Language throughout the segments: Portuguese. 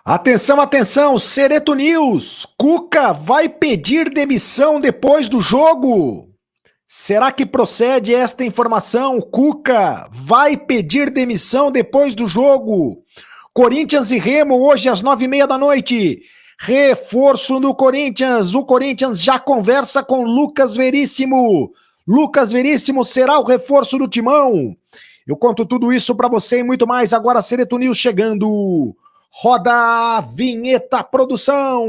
Atenção, atenção, Sereto News. Cuca vai pedir demissão depois do jogo. Será que procede esta informação? Cuca vai pedir demissão depois do jogo. Corinthians e Remo hoje às 9h30 da noite. Reforço no Corinthians. O Corinthians já conversa com Lucas Veríssimo. Lucas Veríssimo será o reforço do Timão. Eu conto tudo isso para você e muito mais. Agora Sereto News chegando. Roda a vinheta, produção!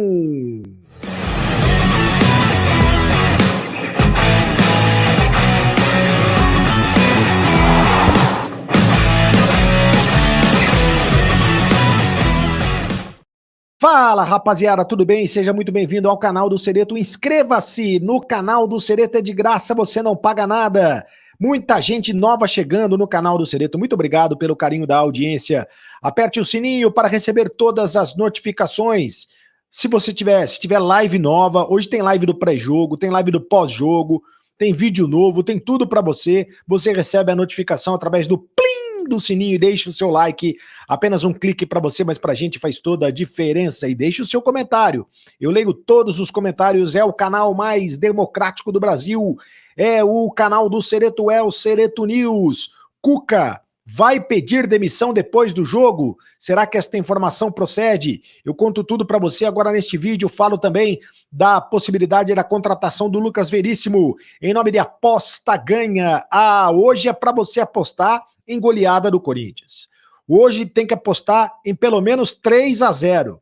Fala, rapaziada, tudo bem? Seja muito bem-vindo ao canal do Sereto. Inscreva-se no canal do Sereto, é de graça, você não paga nada. Muita gente nova chegando no canal do Sereto. Muito obrigado pelo carinho da audiência. Aperte o sininho para receber todas as notificações. Se você tiver live nova, hoje tem live do pré-jogo, tem live do pós-jogo, tem vídeo novo, tem tudo para você. Você recebe a notificação através do plim do sininho e deixe o seu like. Apenas um clique para você, mas pra gente faz toda a diferença. E deixe o seu comentário. Eu leio todos os comentários, é o canal mais democrático do Brasil. É o canal do Sereto, é o Sereto News. Cuca vai pedir demissão depois do jogo? Será que esta informação procede? Eu conto tudo para você agora neste vídeo. Falo também da possibilidade da contratação do Lucas Veríssimo em nome de Aposta Ganha. Hoje é para você apostar em goleada do Corinthians. Hoje tem que apostar em pelo menos 3-0,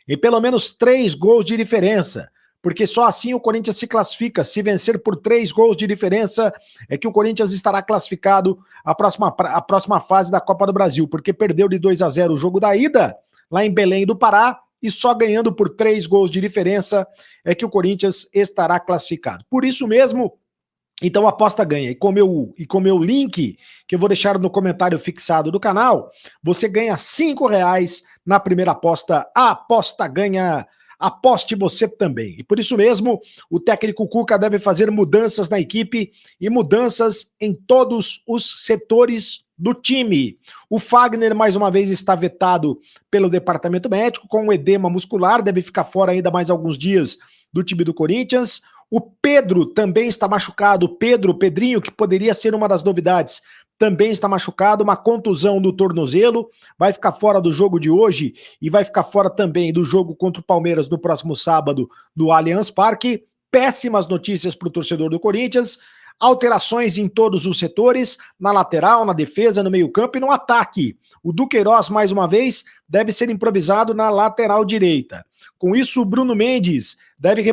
em pelo menos 3 gols de diferença, porque só assim o Corinthians se classifica. Se vencer por 3 gols de diferença, é que o Corinthians estará classificado à próxima fase da Copa do Brasil, porque perdeu de 2-0 o jogo da ida, lá em Belém do Pará, e só ganhando por 3 gols de diferença é que o Corinthians estará classificado. Por isso mesmo, então Aposta Ganha. E com o meu link, que eu vou deixar no comentário fixado do canal, você ganha R$5 na primeira aposta. A Aposta Ganha. Aposte você também. E por isso mesmo, o técnico Cuca deve fazer mudanças na equipe e mudanças em todos os setores do time. O Fagner, mais uma vez, está vetado pelo departamento médico com um edema muscular, deve ficar fora ainda mais alguns dias do time do Corinthians. O Pedro também está machucado. Pedrinho, que poderia ser uma das novidades, também está machucado, uma contusão no tornozelo, vai ficar fora do jogo de hoje e vai ficar fora também do jogo contra o Palmeiras no próximo sábado no Allianz Parque. Péssimas notícias para o torcedor do Corinthians. Alterações em todos os setores, na lateral, na defesa, no meio-campo e no ataque. O Duqueiroz, mais uma vez, deve ser improvisado na lateral direita. Com isso, o Bruno Mendes deve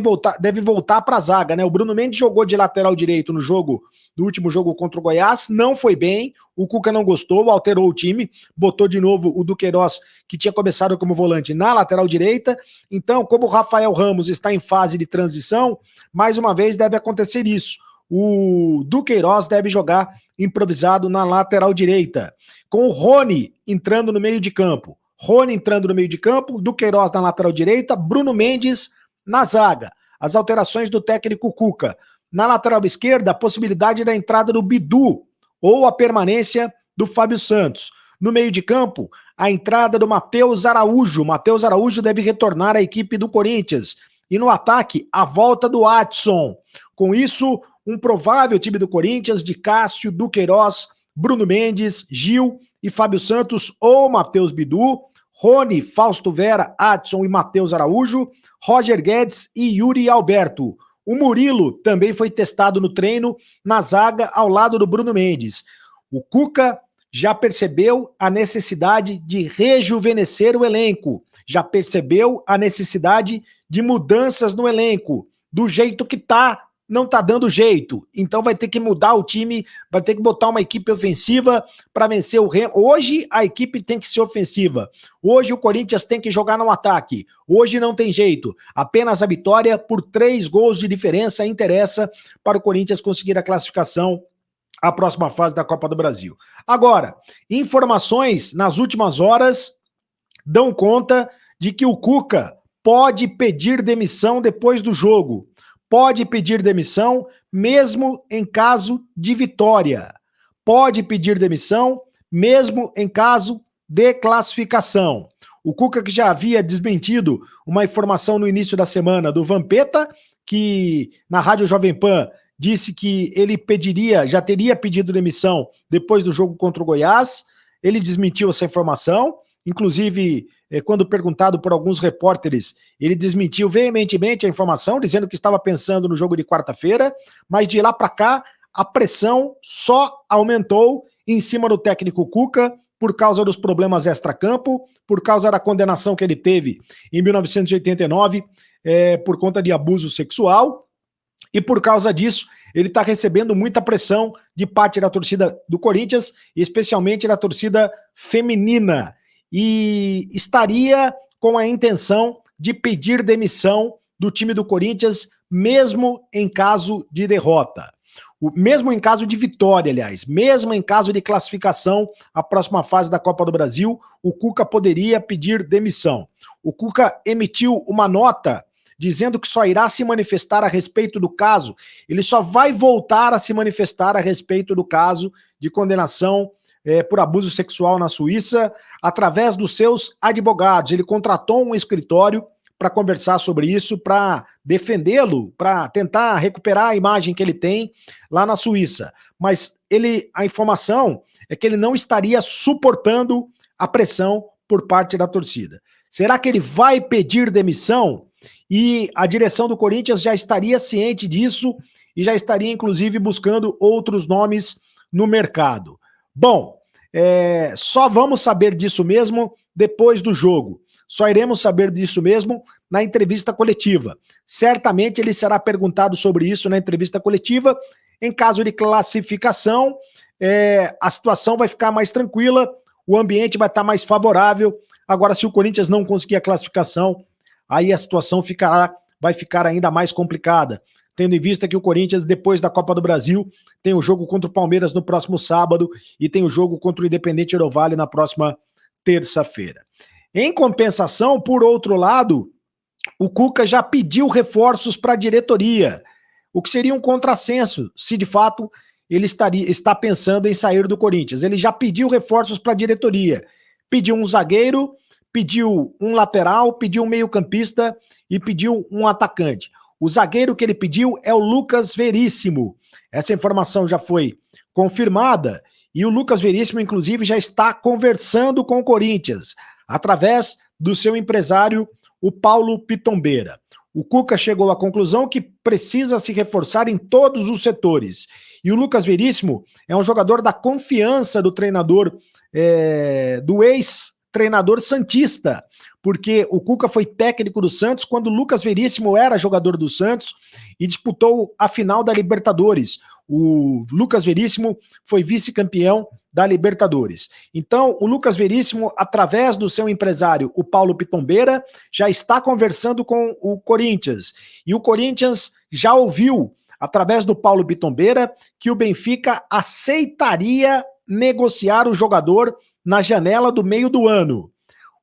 voltar para a zaga, né? O Bruno Mendes jogou de lateral direito no último jogo contra o Goiás, não foi bem, o Cuca não gostou, alterou o time, botou de novo o Duqueiroz, que tinha começado como volante, na lateral direita. Então, como o Rafael Ramos está em fase de transição, mais uma vez deve acontecer isso. O Duqueiroz deve jogar improvisado na lateral direita, com o Rony entrando no meio de campo. Duqueiroz na lateral direita, Bruno Mendes na zaga. As alterações do técnico Cuca. Na lateral esquerda, a possibilidade da entrada do Bidu ou a permanência do Fábio Santos. No meio de campo, a entrada do Matheus Araújo. Matheus Araújo deve retornar à equipe do Corinthians. E no ataque, a volta do Adson. Com isso, um provável time do Corinthians de Cássio, Duqueiroz, Bruno Mendes, Gil e Fábio Santos ou Matheus Bidu, Rony, Fausto Vera, Adson e Matheus Araújo, Roger Guedes e Yuri Alberto. O Murilo também foi testado no treino na zaga ao lado do Bruno Mendes. O Cuca já percebeu a necessidade de rejuvenescer o elenco, já percebeu a necessidade de mudanças no elenco. Do jeito que tá, não tá dando jeito. Então vai ter que mudar o time, vai ter que botar uma equipe ofensiva para vencer o Remo. Hoje a equipe tem que ser ofensiva. Hoje o Corinthians tem que jogar no ataque. Hoje não tem jeito. Apenas a vitória por 3 gols de diferença interessa para o Corinthians conseguir a classificação à próxima fase da Copa do Brasil. Agora, informações nas últimas horas dão conta de que o Cuca pode pedir demissão depois do jogo. Pode pedir demissão mesmo em caso de vitória. Pode pedir demissão mesmo em caso de classificação. O Cuca, que já havia desmentido uma informação no início da semana do Vampeta, que na Rádio Jovem Pan disse que ele já teria pedido demissão depois do jogo contra o Goiás. Ele desmentiu essa informação, inclusive, quando perguntado por alguns repórteres, ele desmentiu veementemente a informação, dizendo que estava pensando no jogo de quarta-feira, mas de lá para cá, a pressão só aumentou em cima do técnico Cuca, por causa dos problemas extracampo, por causa da condenação que ele teve em 1989, por conta de abuso sexual, e por causa disso, ele está recebendo muita pressão de parte da torcida do Corinthians, especialmente da torcida feminina, e estaria com a intenção de pedir demissão do time do Corinthians, mesmo em caso de derrota. Mesmo em caso de vitória, aliás, mesmo em caso de classificação à próxima fase da Copa do Brasil, o Cuca poderia pedir demissão. O Cuca emitiu uma nota dizendo que só irá se manifestar a respeito do caso, ele só vai voltar a se manifestar a respeito do caso de condenação por abuso sexual na Suíça, através dos seus advogados. Ele contratou um escritório para conversar sobre isso, para defendê-lo, para tentar recuperar a imagem que ele tem lá na Suíça. Mas a informação é que ele não estaria suportando a pressão por parte da torcida. Será que ele vai pedir demissão? E a direção do Corinthians já estaria ciente disso e já estaria, inclusive, buscando outros nomes no mercado. Bom, só vamos saber disso mesmo depois do jogo. Só iremos saber disso mesmo na entrevista coletiva. Certamente ele será perguntado sobre isso na entrevista coletiva. Em caso de classificação, a situação vai ficar mais tranquila, o ambiente vai estar mais favorável. Agora, se o Corinthians não conseguir a classificação, aí a situação vai ficar ainda mais complicada, tendo em vista que o Corinthians, depois da Copa do Brasil, tem o jogo contra o Palmeiras no próximo sábado e tem o jogo contra o Independente Del Valle na próxima terça-feira. Em compensação, por outro lado, o Cuca já pediu reforços para a diretoria, o que seria um contrassenso, se de fato ele está pensando em sair do Corinthians. Ele já pediu reforços para a diretoria, pediu um zagueiro, pediu um lateral, pediu um meio-campista e pediu um atacante. O zagueiro que ele pediu é o Lucas Veríssimo. Essa informação já foi confirmada e o Lucas Veríssimo, inclusive, já está conversando com o Corinthians, através do seu empresário, o Paulo Pitombeira. O Cuca chegou à conclusão que precisa se reforçar em todos os setores. E o Lucas Veríssimo é um jogador da confiança do treinador, do ex-treinador santista, porque o Cuca foi técnico do Santos quando o Lucas Veríssimo era jogador do Santos e disputou a final da Libertadores. O Lucas Veríssimo foi vice-campeão da Libertadores. Então, o Lucas Veríssimo, através do seu empresário, o Paulo Pitombeira, já está conversando com o Corinthians. E o Corinthians já ouviu, através do Paulo Pitombeira, que o Benfica aceitaria negociar o jogador na janela do meio do ano.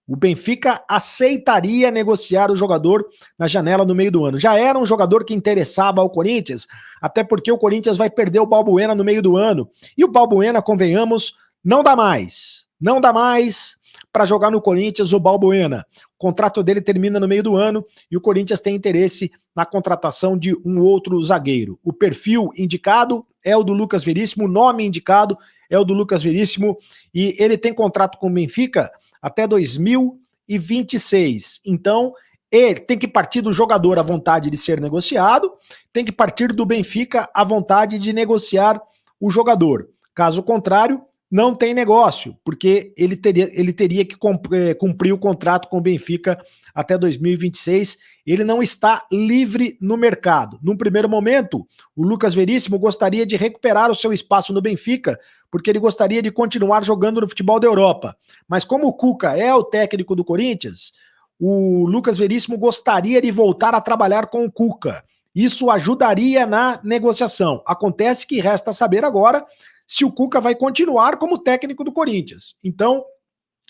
O Benfica aceitaria negociar o jogador na janela no meio do ano. Já era um jogador que interessava ao Corinthians, até porque o Corinthians vai perder o Balbuena no meio do ano. E o Balbuena, convenhamos, não dá mais. Não dá mais para jogar no Corinthians o Balbuena. O contrato dele termina no meio do ano e o Corinthians tem interesse na contratação de um outro zagueiro. O perfil indicado é o do Lucas Veríssimo, o nome indicado é o do Lucas Veríssimo e ele tem contrato com o Benfica até 2026. Então, ele tem que partir do jogador a vontade de ser negociado, tem que partir do Benfica a vontade de negociar o jogador. Caso contrário, não tem negócio, porque ele teria que cumprir o contrato com o Benfica até 2026. Ele não está livre no mercado. Num primeiro momento, o Lucas Veríssimo gostaria de recuperar o seu espaço no Benfica, porque ele gostaria de continuar jogando no futebol da Europa. Mas como o Cuca é o técnico do Corinthians, o Lucas Veríssimo gostaria de voltar a trabalhar com o Cuca. Isso ajudaria na negociação. Acontece que resta saber agora se o Cuca vai continuar como técnico do Corinthians. Então,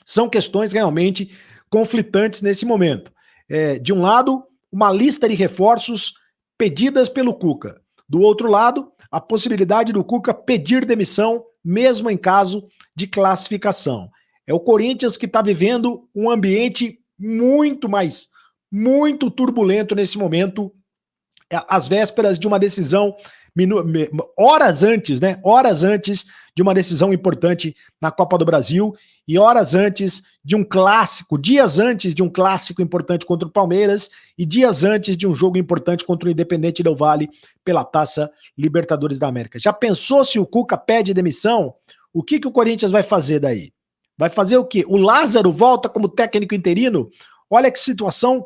são questões realmente conflitantes nesse momento. De um lado, uma lista de reforços pedidas pelo Cuca. Do outro lado, a possibilidade do Cuca pedir demissão, mesmo em caso de classificação. É o Corinthians que está vivendo um ambiente muito turbulento nesse momento, às vésperas de uma decisão, horas antes, né? Horas antes de uma decisão importante na Copa do Brasil e horas antes de um clássico, dias antes de um clássico importante contra o Palmeiras e dias antes de um jogo importante contra o Independente Del Valle pela Taça Libertadores da América. Já pensou se o Cuca pede demissão? O que o Corinthians vai fazer daí? Vai fazer o quê? O Lázaro volta como técnico interino? Olha que situação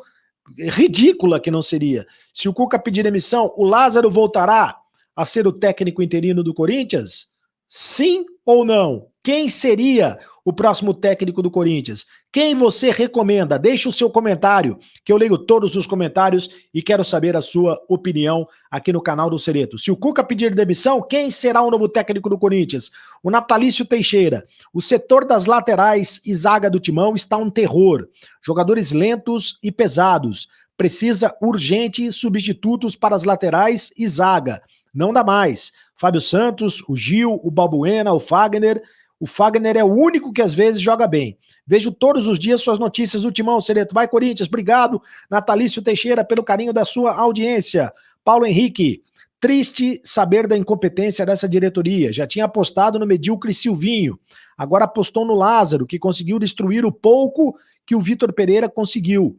ridícula que não seria. Se o Cuca pedir demissão, o Lázaro voltará a ser o técnico interino do Corinthians? Sim ou não? Quem seria o próximo técnico do Corinthians? Quem você recomenda? Deixe o seu comentário, que eu leio todos os comentários e quero saber a sua opinião aqui no canal do Cereto. Se o Cuca pedir demissão, quem será o novo técnico do Corinthians? O Natalício Teixeira. O setor das laterais e zaga do Timão está um terror. Jogadores lentos e pesados. Precisa urgente substitutos para as laterais e zaga. Não dá mais. Fábio Santos, o Gil, o Balbuena, o Fagner. O Fagner é o único que às vezes joga bem. Vejo todos os dias suas notícias do Timão, Cereto. Vai, Corinthians. Obrigado, Natalício Teixeira, pelo carinho da sua audiência. Paulo Henrique. Triste saber da incompetência dessa diretoria. Já tinha apostado no medíocre Silvinho. Agora apostou no Lázaro, que conseguiu destruir o pouco que o Vitor Pereira conseguiu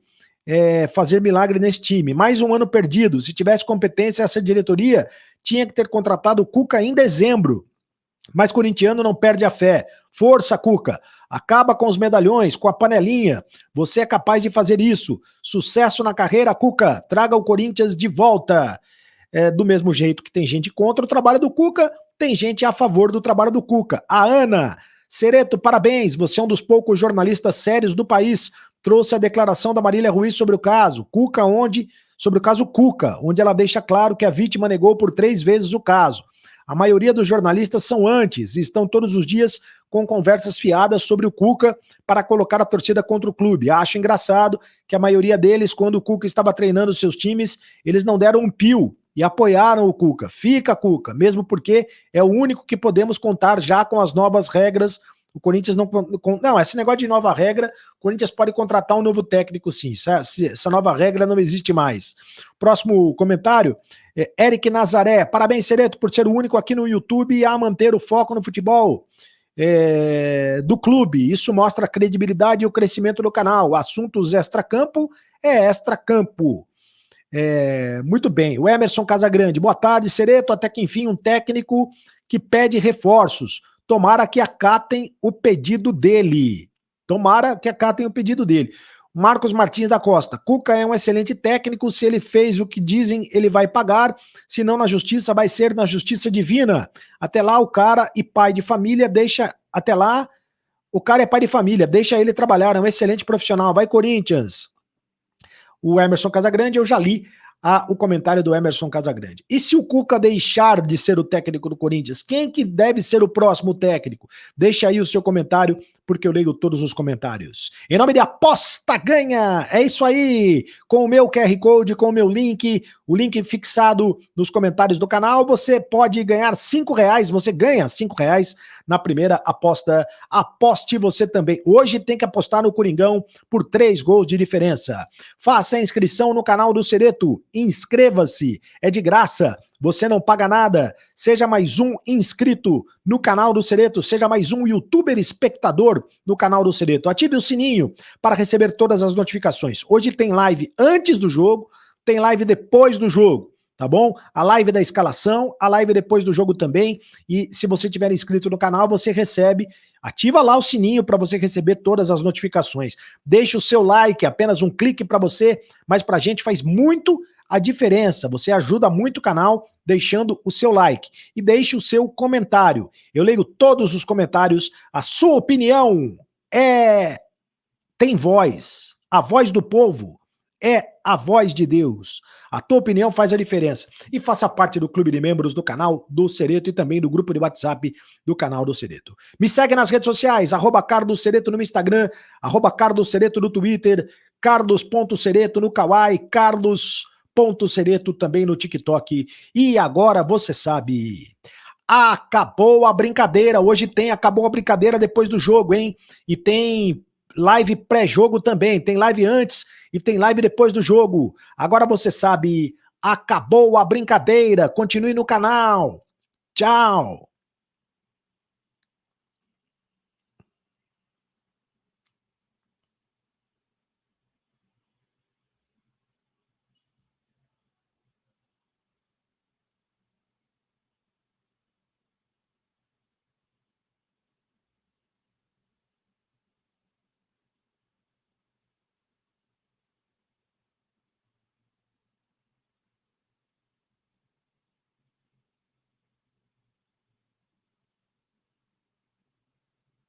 fazer milagre nesse time. Mais um ano perdido. Se tivesse competência, essa diretoria tinha que ter contratado o Cuca em dezembro. Mas corintiano não perde a fé. Força, Cuca. Acaba com os medalhões, com a panelinha. Você é capaz de fazer isso. Sucesso na carreira, Cuca. Traga o Corinthians de volta. Do mesmo jeito que tem gente contra o trabalho do Cuca, tem gente a favor do trabalho do Cuca. A Ana. Cereto, parabéns. Você é um dos poucos jornalistas sérios do país. Trouxe a declaração da Marília Ruiz sobre o caso. Sobre o caso Cuca, onde ela deixa claro que a vítima negou por 3 vezes o caso. A maioria dos jornalistas são antes e estão todos os dias com conversas fiadas sobre o Cuca para colocar a torcida contra o clube. Acho engraçado que a maioria deles, quando o Cuca estava treinando seus times, eles não deram um pio e apoiaram o Cuca. Fica, Cuca, mesmo porque é o único que podemos contar já com as novas regras. O Corinthians não... Não, esse negócio de nova regra, o Corinthians pode contratar um novo técnico, sim. Essa nova regra não existe mais. Próximo comentário... Eric Nazaré, parabéns, Cereto, por ser o único aqui no YouTube a manter o foco no futebol do clube. Isso mostra a credibilidade e o crescimento do canal. Assuntos extracampo é extracampo. Muito bem. O Emerson Casagrande, boa tarde, Cereto. Até que enfim, um técnico que pede reforços. Tomara que acatem o pedido dele. Marcos Martins da Costa. Cuca é um excelente técnico. Se ele fez o que dizem, ele vai pagar. Se não na justiça, vai ser na justiça divina. Até lá, o cara e pai de família deixa... Até lá, o cara é pai de família. Deixa ele trabalhar. É um excelente profissional. Vai, Corinthians. O Emerson Casagrande, eu já li o comentário do Emerson Casagrande. E se o Cuca deixar de ser o técnico do Corinthians, quem que deve ser o próximo técnico? Deixa aí o seu comentário, porque eu leio todos os comentários. Em nome de Aposta Ganha, é isso aí, com o meu QR Code, com o meu link, o link fixado nos comentários do canal, você pode ganhar R$5, você ganha R$5 na primeira aposta. Aposte você também. Hoje tem que apostar no Coringão por 3 gols de diferença. Faça a inscrição no canal do Cereto, inscreva-se, é de graça. Você não paga nada. Seja mais um inscrito no canal do Cereto. Seja mais um youtuber espectador no canal do Cereto. Ative o sininho para receber todas as notificações. Hoje tem live antes do jogo, tem live depois do jogo, tá bom? A live da escalação, a live depois do jogo também. E se você tiver inscrito no canal, você recebe. Ativa lá o sininho para você receber todas as notificações. Deixe o seu like, apenas um clique para você, mas para a gente faz muito a diferença. Você ajuda muito o canal deixando o seu like e deixe o seu comentário. Eu leio todos os comentários. A sua opinião tem voz. A voz do povo é a voz de Deus. A tua opinião faz a diferença. E faça parte do clube de membros do canal do Cereto e também do grupo de WhatsApp do canal do Cereto. Me segue nas redes sociais, @CardosCereto no Instagram, @CardosCereto no Twitter, cardos.cereto no Kawaii, Carlos.Cereto também no TikTok. E agora você sabe, Acabou a brincadeira. Hoje acabou a brincadeira depois do jogo, hein? E tem live pré-jogo também. Tem live antes e tem live depois do jogo. Agora você sabe, acabou a brincadeira. Continue no canal. Tchau.